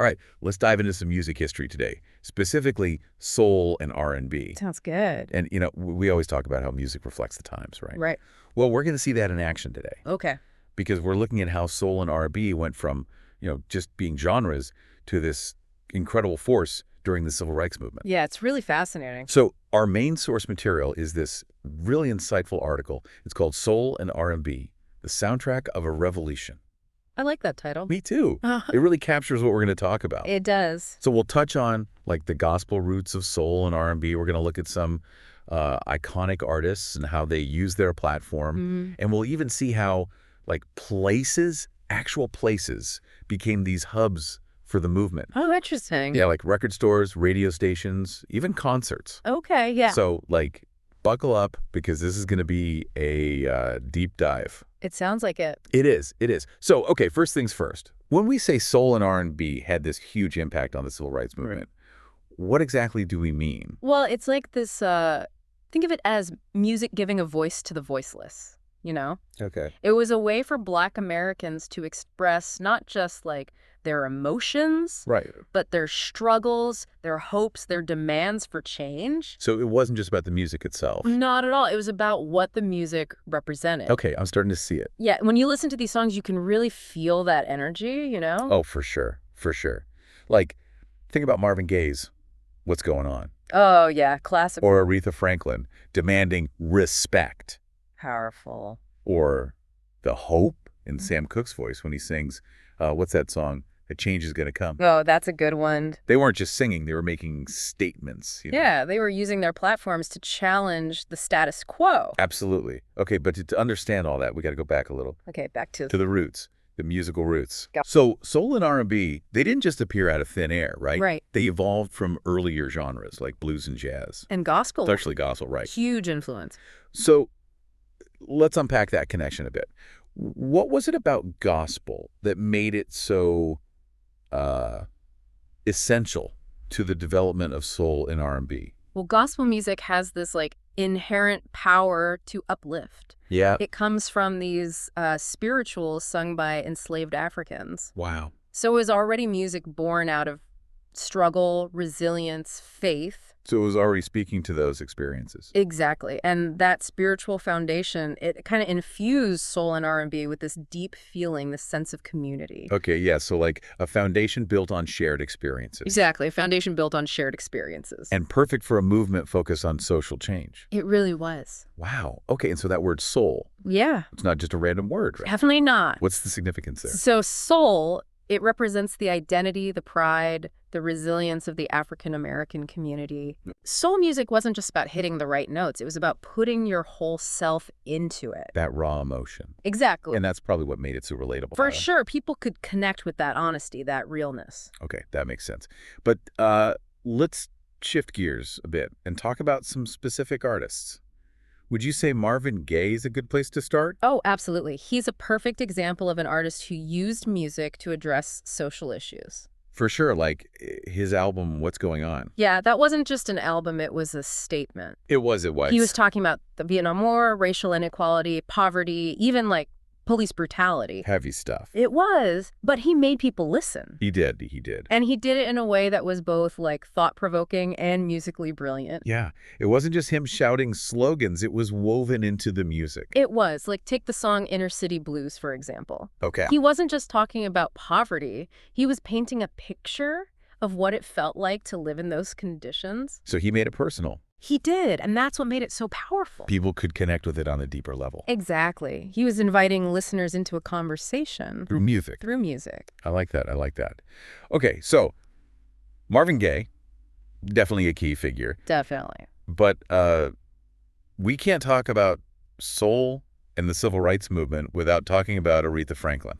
All right, let's dive into some music history today, specifically soul and R&B. Sounds good. And, we always talk about how music reflects the times, right? Right. Well, we're going to see that in action today. Okay. Because we're looking at how soul and R&B went from, just being genres to this incredible force during the Civil Rights Movement. Yeah, it's really fascinating. So our main source material is this really insightful article. It's called Soul and R&B, the Soundtrack of a Revolution. I like that title. Me too. It really captures what we're going to talk about. It does. So we'll touch on the gospel roots of soul and R&B. We're going to look at some iconic artists and how they use their platform. And we'll even see how actual places became these hubs for the movement. Oh, interesting. Yeah, like record stores, radio stations, even concerts. Okay, yeah. So buckle up because this is going to be a deep dive. It sounds like it. It is. So, okay, first things first. When we say soul and R&B had this huge impact on the Civil Rights Movement, what exactly do we mean? Well, it's like this, think of it as music giving a voice to the voiceless, Okay. It was a way for Black Americans to express not just their emotions, Right. but their struggles, their hopes, their demands for change. So it wasn't just about the music itself. Not at all. It was about what the music represented. Okay, I'm starting to see it. Yeah, when you listen to these songs, you can really feel that energy, Oh, for sure. Think about Marvin Gaye's What's Going On. Oh, yeah, classic. Or Aretha Franklin demanding respect. Powerful. Or the hope in Sam Cooke's voice when he sings, what's that song? A change is going to come. Oh, that's a good one. They weren't just singing, they were making statements. Yeah, they were using their platforms to challenge the status quo. Absolutely. Okay, but to understand all that, we got to go back a little. Okay, back to the roots, the musical roots. Go. So soul and R&B, they didn't just appear out of thin air, right? Right. They evolved from earlier genres like blues and jazz. And gospel. Especially gospel, right. Huge influence. So let's unpack that connection a bit. What was it about gospel that made it so essential to the development of soul and R&B? Well, gospel music has this inherent power to uplift. Yeah. It comes from these spirituals sung by enslaved Africans. Wow. So it was already music born out of struggle, resilience, faith. So it was already speaking to those experiences. Exactly. And that spiritual foundation, it kind of infused soul and R&B with this deep feeling, this sense of community. Okay, yeah. So a foundation built on shared experiences. Exactly. A foundation built on shared experiences. And perfect for a movement focused on social change. It really was. Wow. Okay, and so that word soul. Yeah. It's not just a random word, right? Definitely not. What's the significance there? So soul, it represents the identity, the pride, the resilience of the African-American community. Soul music wasn't just about hitting the right notes. It was about putting your whole self into it. That raw emotion. Exactly. And that's probably what made it so relatable. For sure. People could connect with that honesty, that realness. Okay, that makes sense. But let's shift gears a bit and talk about some specific artists. Would you say Marvin Gaye is a good place to start? Oh, absolutely. He's a perfect example of an artist who used music to address social issues. For sure, his album, What's Going On? Yeah, that wasn't just an album, it was a statement. It was. He was talking about the Vietnam War, racial inequality, poverty, even police brutality. Heavy stuff. It was, but he made people listen. He did. And he did it in a way that was both thought-provoking and musically brilliant. Yeah. It wasn't just him shouting slogans, it was woven into the music. It was. Take the song Inner City Blues, for example. Okay. He wasn't just talking about poverty. He was painting a picture of what it felt like to live in those conditions. So he made it personal. He did, and that's what made it so powerful. People could connect with it on a deeper level. Exactly. He was inviting listeners into a conversation. Through music. Through music. I like that. Okay, so Marvin Gaye, definitely a key figure. Definitely. But we can't talk about soul and the Civil Rights Movement without talking about Aretha Franklin.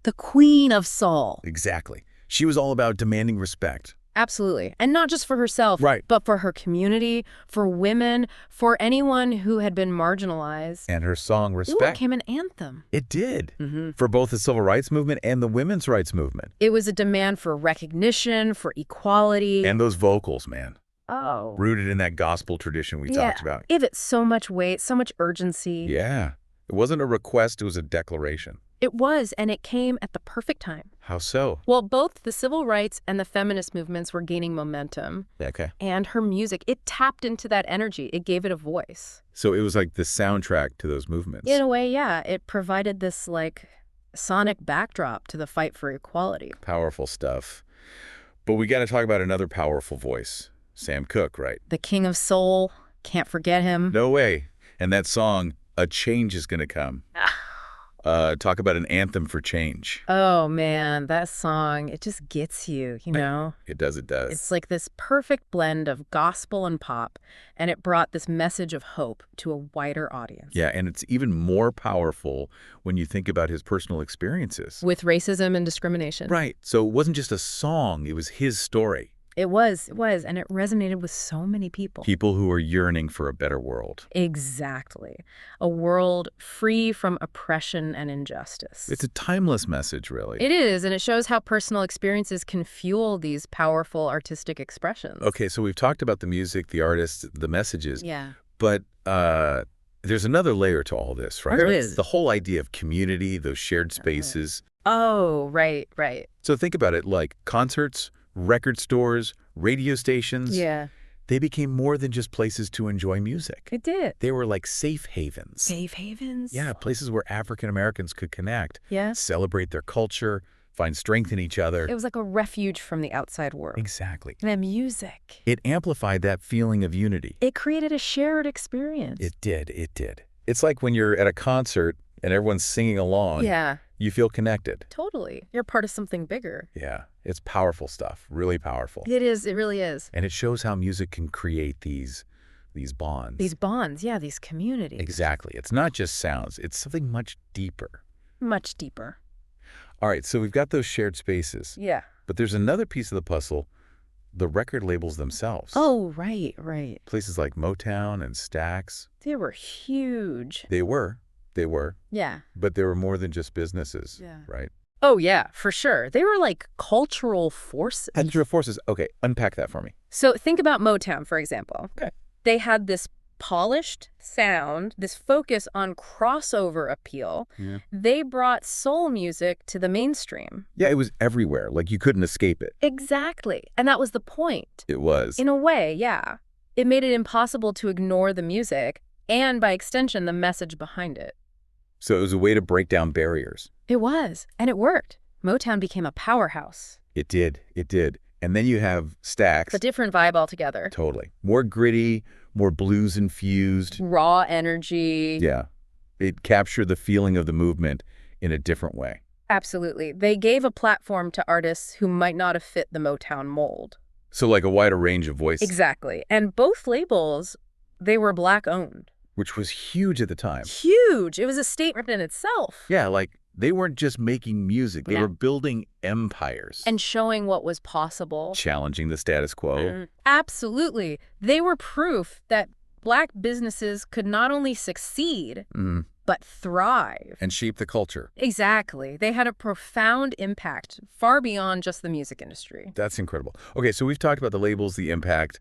The Queen of Soul. Exactly. She was all about demanding respect. Absolutely. And not just for herself, right, but for her community, for women, for anyone who had been marginalized. And her song, Respect, it became an anthem. It did. For both the Civil Rights Movement and the Women's Rights Movement. It was a demand for recognition, for equality. And those vocals, man. Oh. Rooted in that gospel tradition we talked about. Give it so much weight, so much urgency. Yeah. It wasn't a request, it was a declaration. It was, and it came at the perfect time. How so? Well, both the civil rights and the feminist movements were gaining momentum. Okay. And her music, it tapped into that energy. It gave it a voice. So it was like the soundtrack to those movements. In a way, yeah. It provided this, like, sonic backdrop to the fight for equality. Powerful stuff. But we got to talk about another powerful voice, Sam Cooke, right? The king of soul, can't forget him. No way. And that song, A Change Is Gonna Come. Talk about an anthem for change. Oh, man, that song, it just gets you, you know? It does, it does. It's like this perfect blend of gospel and pop, and it brought this message of hope to a wider audience. Yeah, and it's even more powerful when you think about his personal experiences. With racism and discrimination. Right. So it wasn't just a song, it was his story. It was, and it resonated with so many people. People who are yearning for a better world. Exactly. A world free from oppression and injustice. It's a timeless message, really. It is, and it shows how personal experiences can fuel these powerful artistic expressions. Okay, so we've talked about the music, the artists, the messages. Yeah. But there's another layer to all this, right? There is. The whole idea of community, those shared spaces. Oh, right. So think about it, like concerts, record stores, radio stations. Yeah. They became more than just places to enjoy music. It did. They were like safe havens. Safe havens? Yeah, places where African Americans could connect, Yeah. celebrate their culture, find strength in each other. It was like a refuge from the outside world. Exactly. The music. It amplified that feeling of unity. It created a shared experience. It did. It's like when you're at a concert and everyone's singing along. Yeah. You feel connected. Totally. You're part of something bigger. Yeah, it's powerful stuff, really powerful. It is. It really is. And it shows how music can create these bonds. These bonds, yeah, these communities. Exactly. It's not just sounds. It's something much deeper. Much deeper. All right, so we've got those shared spaces. Yeah. But there's another piece of the puzzle, the record labels themselves. Oh, right. Places like Motown and Stax. They were huge. They were. Yeah. But they were more than just businesses, Yeah. right? Oh, yeah, for sure. They were like cultural forces. Cultural forces. Okay, unpack that for me. So think about Motown, for example. Okay. They had this polished sound, this focus on crossover appeal. Yeah. They brought soul music to the mainstream. Yeah, it was everywhere. Like you couldn't escape it. Exactly. And that was the point. It was. In a way, yeah. It made it impossible to ignore the music and, by extension, the message behind it. So it was a way to break down barriers. It was, and it worked. Motown became a powerhouse. It did. And then you have Stax. It's a different vibe altogether. Totally. More gritty, more blues infused. Raw energy. Yeah. It captured the feeling of the movement in a different way. Absolutely. They gave a platform to artists who might not have fit the Motown mold. So like a wider range of voices. Exactly. And both labels, they were Black-owned. Which was huge at the time. Huge. It was a statement in itself. Yeah, like they weren't just making music. They No. were building empires. And showing what was possible. Challenging the status quo. Absolutely. They were proof that Black businesses could not only succeed, but thrive. And shape the culture. Exactly. They had a profound impact far beyond just the music industry. That's incredible. Okay, so we've talked about the labels, the impact,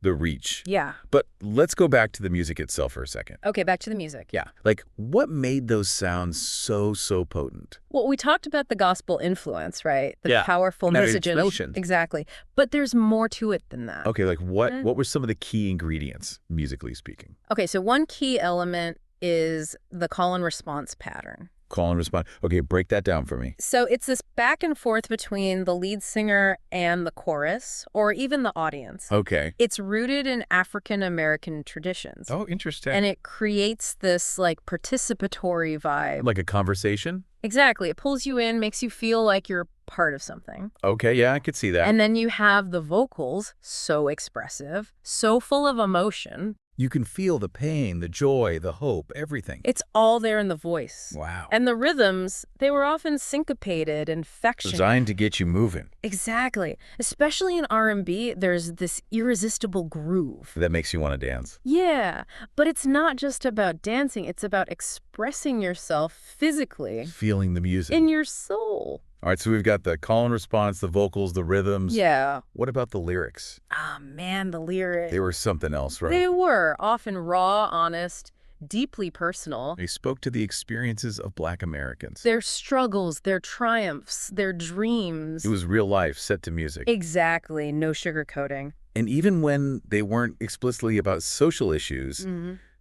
the reach. Yeah. But let's go back to the music itself for a second. Okay, back to the music. Yeah. Like, what made those sounds so potent? Well, we talked about the gospel influence, right? The Yeah. powerful That messages. explosion. Exactly. But there's more to it than that. Okay, like what were some of the key ingredients, musically speaking? Okay, so one key element is the call and response pattern. Call and respond. Okay, break that down for me. So it's this back and forth between the lead singer and the chorus, or even the audience. Okay. It's rooted in African American traditions. Oh, interesting. And it creates this like participatory vibe. Like a conversation? Exactly. It pulls you in, makes you feel like you're part of something. Okay, yeah, I could see that. And then you have the vocals, so expressive, so full of emotion. You can feel the pain, the joy, the hope, everything. It's all there in the voice. Wow. And the rhythms, they were often syncopated and infectious. Designed to get you moving. Exactly. Especially in R&B, there's this irresistible groove. That makes you want to dance. Yeah, but it's not just about dancing. It's about expressing yourself physically Feeling the music. in your soul. All right, so we've got the call and response, the vocals, the rhythms. Yeah. What about the lyrics? Ah, man, the lyrics. They were something else, right? They were often raw, honest, deeply personal. They spoke to the experiences of Black Americans. Their struggles, their triumphs, their dreams. It was real life set to music. Exactly. No sugarcoating. And even when they weren't explicitly about social issues,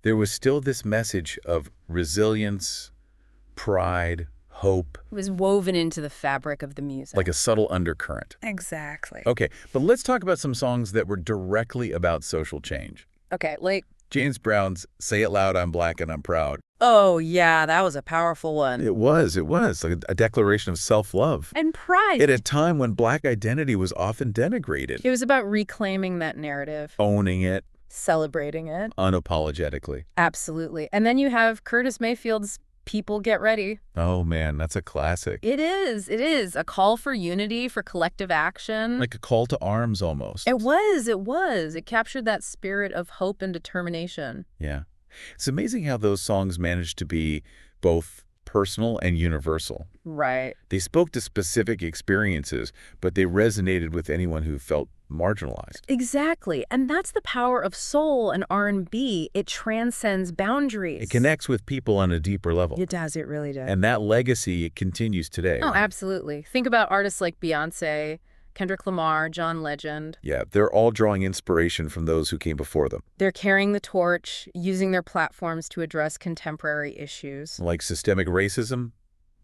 there was still this message of resilience, pride, hope. It was woven into the fabric of the music. Like a subtle undercurrent. Exactly. Okay, but let's talk about some songs that were directly about social change. Okay, like... James Brown's Say It Loud, I'm Black and I'm Proud. Oh, yeah, that was a powerful one. It was like a declaration of self-love. And pride. At a time when Black identity was often denigrated. It was about reclaiming that narrative. Owning it. Celebrating it. Unapologetically. Absolutely. And then you have Curtis Mayfield's People Get Ready. Oh, man, that's a classic. It is. It is. A call for unity, for collective action. Like a call to arms almost. It was. It was. It captured that spirit of hope and determination. Yeah. It's amazing how those songs managed to be both personal and universal. Right. They spoke to specific experiences, but they resonated with anyone who felt marginalized. Exactly. And that's the power of soul and R&B. It transcends boundaries. It connects with people on a deeper level. It does. It really does. And that legacy, it continues today. Oh, absolutely. Think about artists like Beyoncé, Kendrick Lamar, John Legend. Yeah, they're all drawing inspiration from those who came before them. They're carrying the torch, using their platforms to address contemporary issues. Like systemic racism,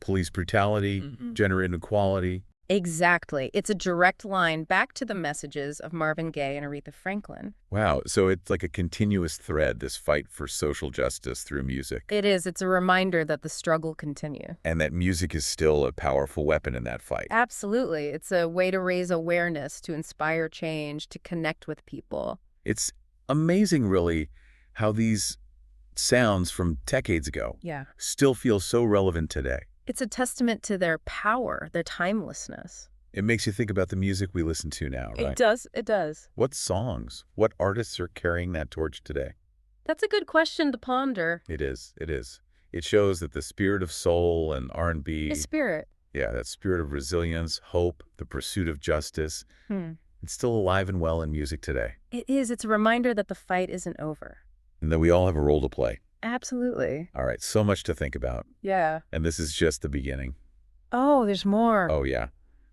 police brutality, gender inequality. Exactly. It's a direct line back to the messages of Marvin Gaye and Aretha Franklin. Wow, so it's like a continuous thread, this fight for social justice through music. It is. It's a reminder that the struggle continues. And that music is still a powerful weapon in that fight. Absolutely. It's a way to raise awareness, to inspire change, to connect with people. It's amazing, really, how these sounds from decades ago still feel so relevant today. It's a testament to their power, their timelessness. It makes you think about the music we listen to now, right? It does. It does. What songs, what artists are carrying that torch today? That's a good question to ponder. It is. It is. It shows that the spirit of soul and R&B... The spirit. Yeah, that spirit of resilience, hope, the pursuit of justice. It's still alive and well in music today. It is. It's a reminder that the fight isn't over. And that we all have a role to play. Absolutely. All right, so much to think about. Yeah. And this is just the beginning. Oh, there's more. Oh, yeah.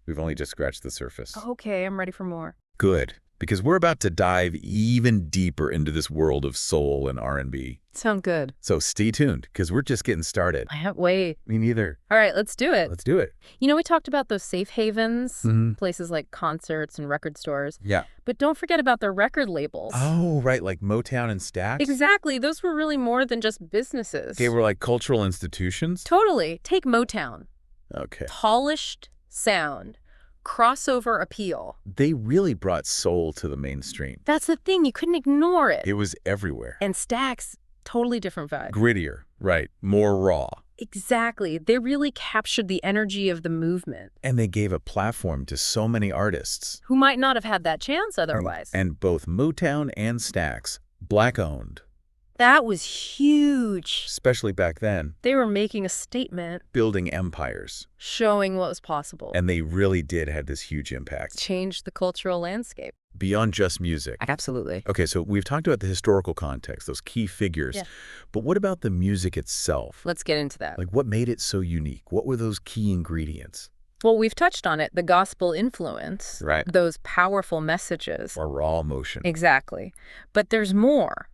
We've only just scratched the surface. Okay, I'm ready for more. Good, because we're about to dive even deeper into this world of soul and R&B. Sound good. So stay tuned, because we're just getting started. I can't wait. Me neither. All right, let's do it. Let's do it. You know, we talked about those safe havens, places like concerts and record stores. Yeah. But don't forget about their record labels. Oh, right, like Motown and Stax? Exactly. Those were really more than just businesses. They were like cultural institutions? Totally. Take Motown. Okay. Polished sound. Crossover appeal. They really brought soul to the mainstream. That's the thing. You couldn't ignore it. It was everywhere. And Stax, totally different vibe. Grittier, right. More raw. Exactly. They really captured the energy of the movement. And they gave a platform to so many artists. Who might not have had that chance otherwise. And both Motown and Stax, Black-owned. That was huge. Especially back then. They were making a statement. Building empires. Showing what was possible. And they really did have this huge impact. Changed the cultural landscape. Beyond just music. Absolutely. Okay, so we've talked about the historical context, those key figures. Yeah. But what about the music itself? Let's get into that. Like, what made it so unique? What were those key ingredients? Well, we've touched on it. The gospel influence. Right. Those powerful messages. Or raw emotion. Exactly. But there's more.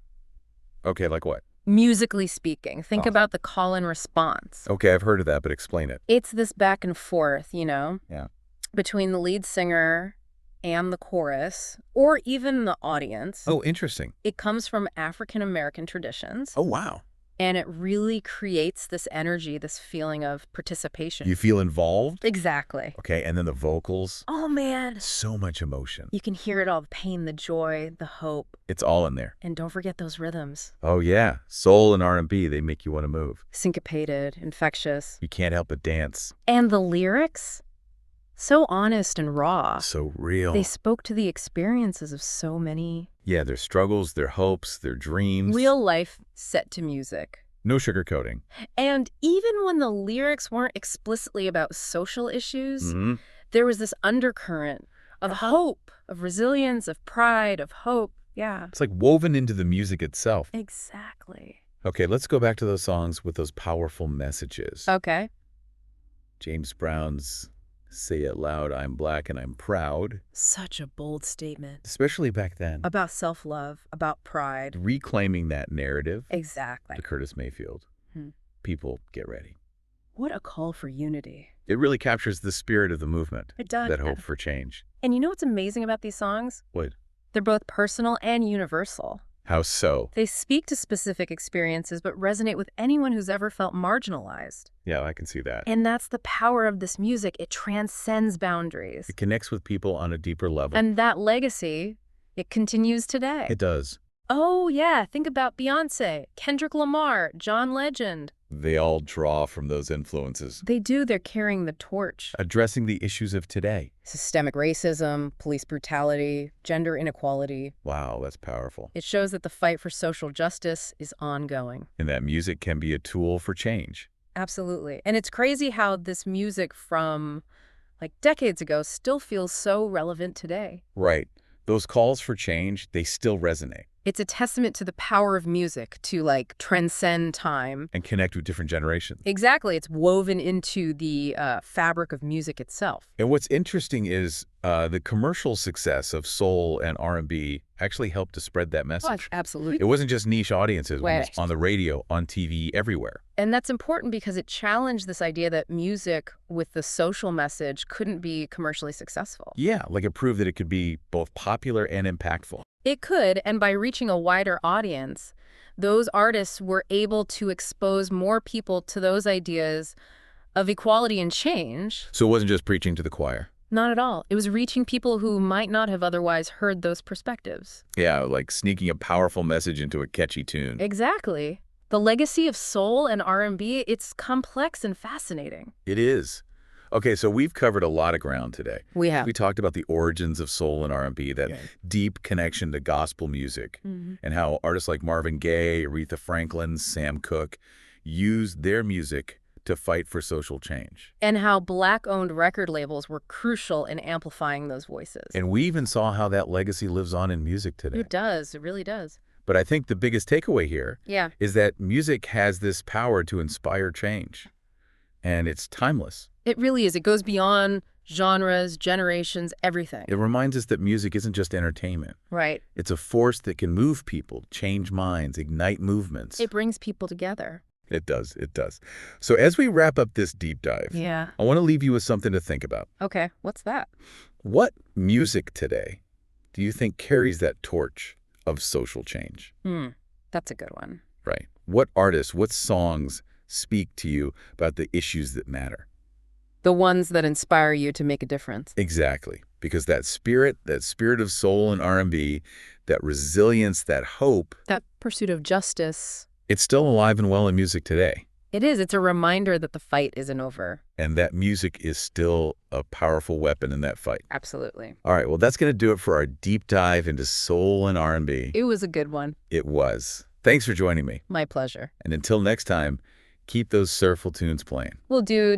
Okay, like what? Musically speaking. Think about the call and response. Okay, I've heard of that, but explain it. It's this back and forth, you know? Yeah. Between the lead singer and the chorus, or even the audience. Oh, interesting. It comes from African American traditions. Oh, wow. And it really creates this energy, this feeling of participation. You feel involved? Exactly. Okay, and then the vocals? Oh, man. So much emotion. You can hear it all, the pain, the joy, the hope. It's all in there. And don't forget those rhythms. Oh, yeah. Soul and R&B, they make you want to move. Syncopated, infectious. You can't help but dance. And the lyrics? So honest and raw. So real. They spoke to the experiences of so many. Yeah, their struggles, their hopes, their dreams. Real life set to music. No sugarcoating. And even when the lyrics weren't explicitly about social issues, there was this undercurrent of hope, of resilience, of pride, of hope. Yeah. It's like woven into the music itself. Exactly. Okay, let's go back to those songs with those powerful messages. Okay. James Brown's Say It Loud, I'm Black and I'm Proud. Such a bold statement. Especially back then. About self-love, about pride. Reclaiming that narrative Exactly. to Curtis Mayfield. People, get ready. What a call for unity. It really captures the spirit of the movement. It does. That hope for change. And you know what's amazing about these songs? What? They're both personal and universal. How so? They speak to specific experiences but resonate with anyone who's ever felt marginalized. Yeah, I can see that. And that's the power of this music. It transcends boundaries. It connects with people on a deeper level. And that legacy, it continues today. It does. Oh, yeah. Think about Beyoncé, Kendrick Lamar, John Legend. They all draw from those influences. They do. They're carrying the torch. Addressing the issues of today. Systemic racism, police brutality, gender inequality. Wow, that's powerful. It shows that the fight for social justice is ongoing. And that music can be a tool for change. Absolutely. And it's crazy how this music from, like, decades ago still feels so relevant today. Right. Those calls for change, they still resonate. It's a testament to the power of music to, like, transcend time. And connect with different generations. Exactly. It's woven into the fabric of music itself. And what's interesting is the commercial success of soul and R&B actually helped to spread that message. Absolutely. It wasn't just niche audiences. It was Right. on the radio, on TV, everywhere. And that's important because it challenged this idea that music with the social message couldn't be commercially successful. Yeah, like it proved that it could be both popular and impactful. It could, and by reaching a wider audience, those artists were able to expose more people to those ideas of equality and change. So it wasn't just preaching to the choir. Not at all. It was reaching people who might not have otherwise heard those perspectives. Yeah, like sneaking a powerful message into a catchy tune. Exactly. The legacy of soul and R&B, it's complex and fascinating. It is. Okay, so we've covered a lot of ground today. We have. We talked about the origins of soul and R&B, that deep connection to gospel music, and how artists like Marvin Gaye, Aretha Franklin, Sam Cooke used their music to fight for social change. And how Black-owned record labels were crucial in amplifying those voices. And we even saw how that legacy lives on in music today. It does. It really does. But I think the biggest takeaway here is that music has this power to inspire change. And it's timeless. It really is. It goes beyond genres, generations, everything. It reminds us that music isn't just entertainment. Right. It's a force that can move people, change minds, ignite movements. It brings people together. It does. It does. So as we wrap up this deep dive, I want to leave you with something to think about. Okay. What's that? What music today do you think carries that torch of social change? That's a good one. Right. What artists, what songs speak to you about the issues that matter? The ones that inspire you to make a difference. Exactly. Because that spirit of soul and R&B, that resilience, that hope, that pursuit of justice, it's still alive and well in music today. It is. It's a reminder that the fight isn't over. And that music is still a powerful weapon in that fight. Absolutely. All right. Well, that's going to do it for our deep dive into soul and R&B. It was a good one. It was. Thanks for joining me. My pleasure. And until next time, keep those surful tunes playing. We'll do